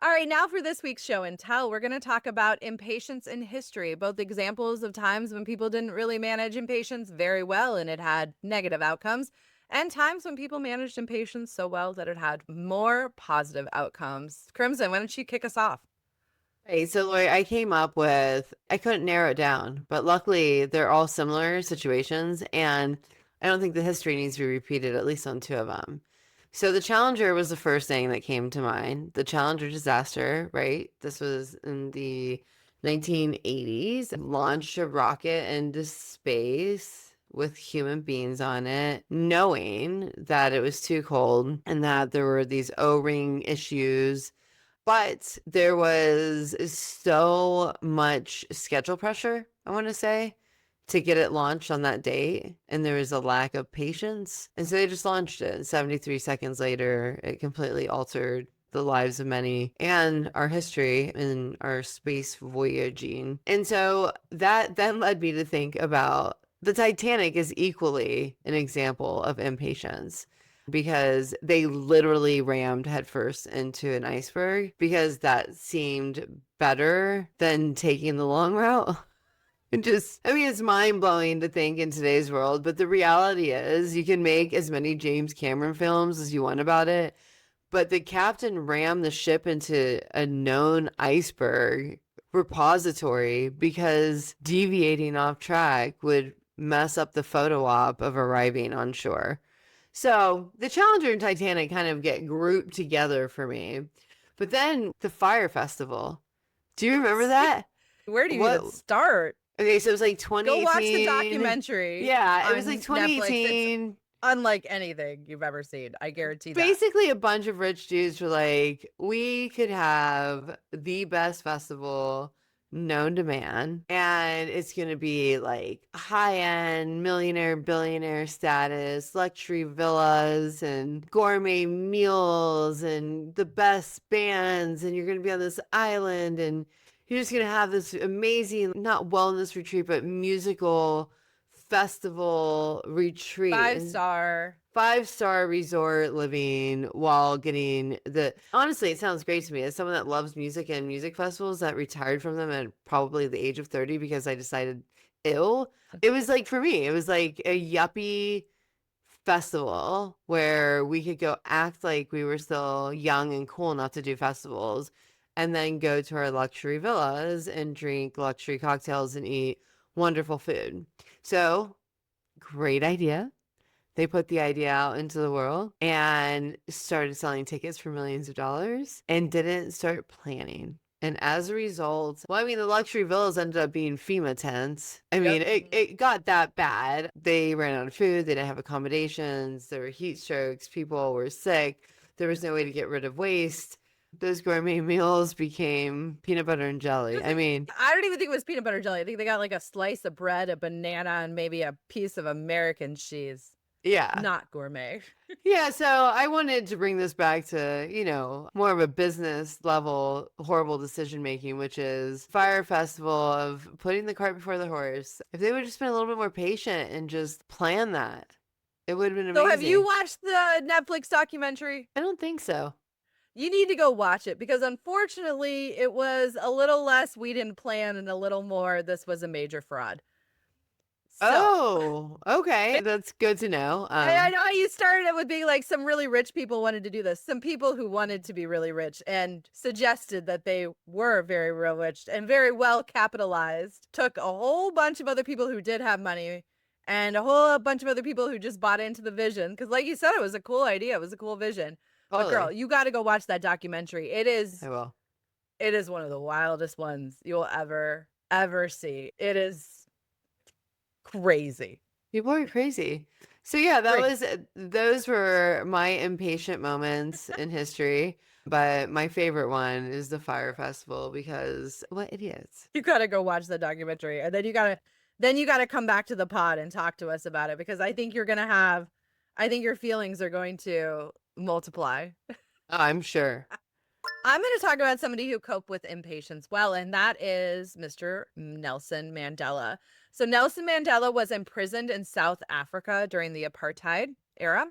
All right, now for this week's show and tell, we're going to talk about impatience in history, both examples of times when people didn't really manage impatience very well and it had negative outcomes, and times when people managed impatience so well that it had more positive outcomes. Crimson, why don't you kick us off? Hey, so Lori, I couldn't narrow it down, but luckily they're all similar situations, and I don't think the history needs to be repeated, at least on two of them. So the Challenger was the first thing that came to mind. The Challenger disaster, right? This was in the 1980s, launched a rocket into space with human beings on it, knowing that it was too cold and that there were these O-ring issues, but there was so much schedule pressure, I want to say, to get it launched on that date. And there was a lack of patience. And so they just launched it. 73 seconds later, it completely altered the lives of many and our history and our space voyaging. And so that then led me to think about the Titanic is equally an example of impatience because they literally rammed headfirst into an iceberg because that seemed better than taking the long route. I mean, it's mind blowing to think in today's world, but the reality is you can make as many James Cameron films as you want about it, but the captain rammed the ship into a known iceberg repository because deviating off track would mess up the photo op of arriving on shore. So the Challenger and Titanic kind of get grouped together for me. But then the Fyre Festival. Do you remember that? Where do you What? even start? Okay, so it was like Go watch the 2018. documentary Yeah, it was like on Netflix. It's 2018. unlike anything you've ever seen. I guarantee that. Basically, a bunch of rich dudes were like, we could have the best festival known to man, and it's going to be like high end millionaire, billionaire status, luxury villas, and gourmet meals, and the best bands. And you're going to be on this island, and you're just going to have this amazing, not wellness retreat, but musical festival retreat. Five And star. five-star resort living while getting the honestly, it sounds great to me as someone that loves music and music festivals that retired from them at probably the age of 30 because I decided ill. It was like for me, it was like a yuppie festival where we could go act like we were still young and cool enough to do festivals and then go to our luxury villas and drink luxury cocktails and eat wonderful food. So, great idea. They put the idea out into the world and started selling tickets for millions of dollars and didn't start planning. And as a result, well, I mean, the luxury villas ended up being FEMA tents. I Yep. mean, it got that bad. They ran out of food. They didn't have accommodations. There were heat strokes. People were sick. There was no way to get rid of waste. Those gourmet meals became peanut butter and jelly. I mean, I don't even think it was peanut butter jelly. I think they got like a slice of bread, a banana, and maybe a piece of American cheese. yeah. Not gourmet. Yeah, so I wanted to bring this back to, more of a business level horrible decision making, which is Fyre Festival of putting the cart before the horse. If they would just been a little bit more patient and just plan that, it would have been So, have you amazing. watched the Netflix documentary? I don't think so. You need to go watch it because unfortunately, it was a little less we didn't plan and a little more this was a major fraud. So, Oh, okay. That's good to know. I know you started it with being like some really rich people wanted to do this. Some people who wanted to be really rich and suggested that they were very rich and very well capitalized took a whole bunch of other people who did have money and a whole bunch of other people who just bought into the vision. Because, like you said, it was a cool idea, it was a cool vision. But girl, Totally. you got to go watch that documentary. It is I will. it is one of the wildest ones you'll ever see. It is crazy. People are crazy. So yeah, Great. those were my impatient moments in history. But my favorite one is the Fyre Festival because what idiots. You gotta go watch the documentary, and then you gotta come back to the pod and talk to us about it because I think your feelings are going to multiply. Oh, I'm sure. I'm going to talk about somebody who coped with impatience well, and that is Mr. Nelson Mandela. So Nelson Mandela was imprisoned in South Africa during the apartheid era,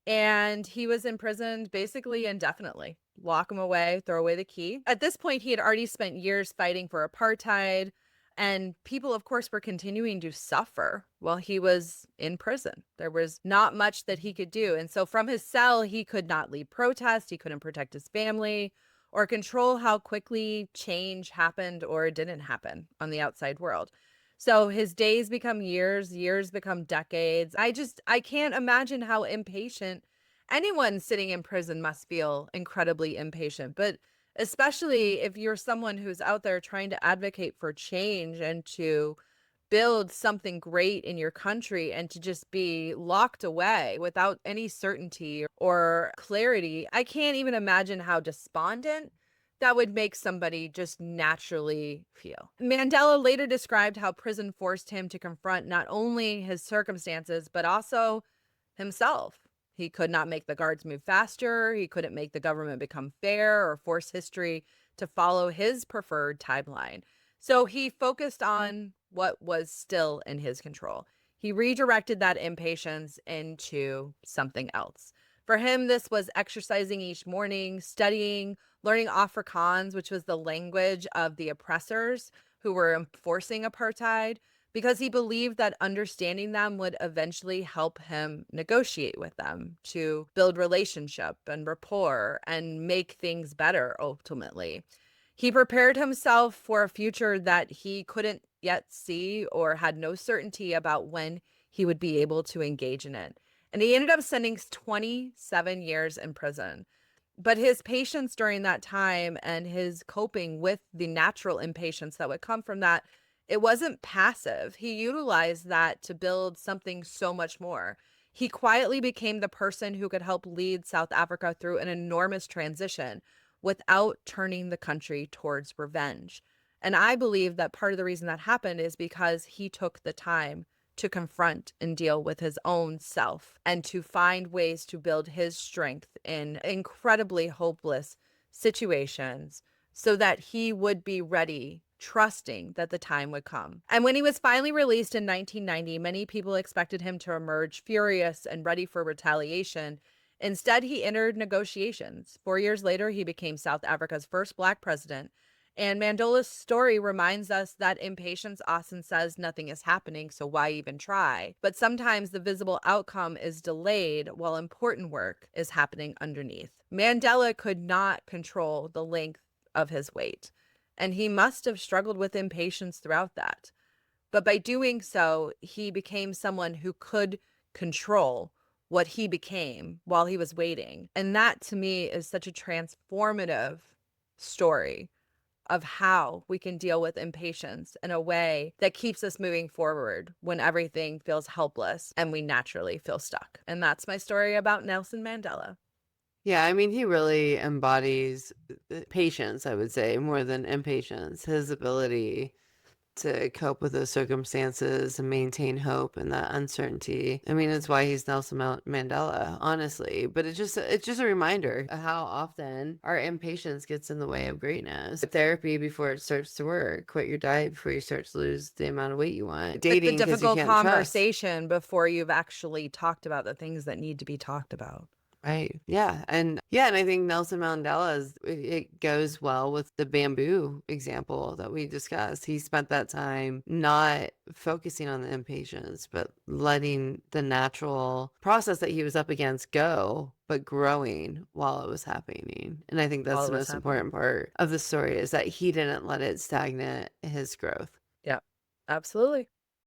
and he was imprisoned basically indefinitely. lock him away, throw away the key. At this point, he had already spent years fighting for apartheid, and people, of course, were continuing to suffer while he was in prison. There was not much that he could do. And so from his cell, he could not lead protest, he couldn't protect his family, or control how quickly change happened or didn't happen on the outside world. So his days become years, years become decades. I can't imagine how impatient anyone sitting in prison must feel. Incredibly impatient, but especially if you're someone who's out there trying to advocate for change and to build something great in your country, and to just be locked away without any certainty or clarity. I can't even imagine how despondent that would make somebody just naturally feel. Mandela later described how prison forced him to confront not only his circumstances, but also himself. He could not make the guards move faster. He couldn't make the government become fair or force history to follow his preferred timeline. So he focused on what was still in his control. He redirected that impatience into something else. For him, this was exercising each morning, studying, learning Afrikaans, which was the language of the oppressors who were enforcing apartheid, because he believed that understanding them would eventually help him negotiate with them to build relationship and rapport and make things better ultimately. He prepared himself for a future that he couldn't yet see or had no certainty about when he would be able to engage in it. And he ended up spending 27 years in prison. But his patience during that time and his coping with the natural impatience that would come from that, it wasn't passive. He utilized that to build something so much more. He quietly became the person who could help lead South Africa through an enormous transition without turning the country towards revenge. And I believe that part of the reason that happened is because he took the time to confront and deal with his own self and to find ways to build his strength in incredibly hopeless situations so that he would be ready, trusting that the time would come. And when he was finally released in 1990, many people expected him to emerge furious and ready for retaliation. Instead, he entered negotiations. 4 years later, he became South Africa's first Black president. And Mandela's story reminds us that impatience often says nothing is happening, so why even try? But sometimes the visible outcome is delayed while important work is happening underneath. Mandela could not control the length of his wait, and he must have struggled with impatience throughout that. But by doing so, he became someone who could control what he became while he was waiting. And that to me is such a transformative story of how we can deal with impatience in a way that keeps us moving forward when everything feels helpless and we naturally feel stuck. And that's my story about Nelson Mandela. Yeah, I mean, he really embodies patience, I would say, more than impatience. His ability to cope with those circumstances and maintain hope and that uncertainty. I mean, it's why he's Nelson Mandela, honestly. But it's just a reminder of how often our impatience gets in the way of greatness. Therapy before it starts to work. Quit your diet before you start to lose the amount of weight you want. Like the Dating because you difficult can't trust. conversation before you've actually talked about the things that need to be talked about. Right. Yeah. And I think Nelson Mandela it goes well with the bamboo example that we discussed. He spent that time not focusing on the impatience, but letting the natural process that he was up against go, but growing while it was happening. And I think that's While the it was most important part of the story is that he didn't let it stagnate his growth. Yeah, absolutely.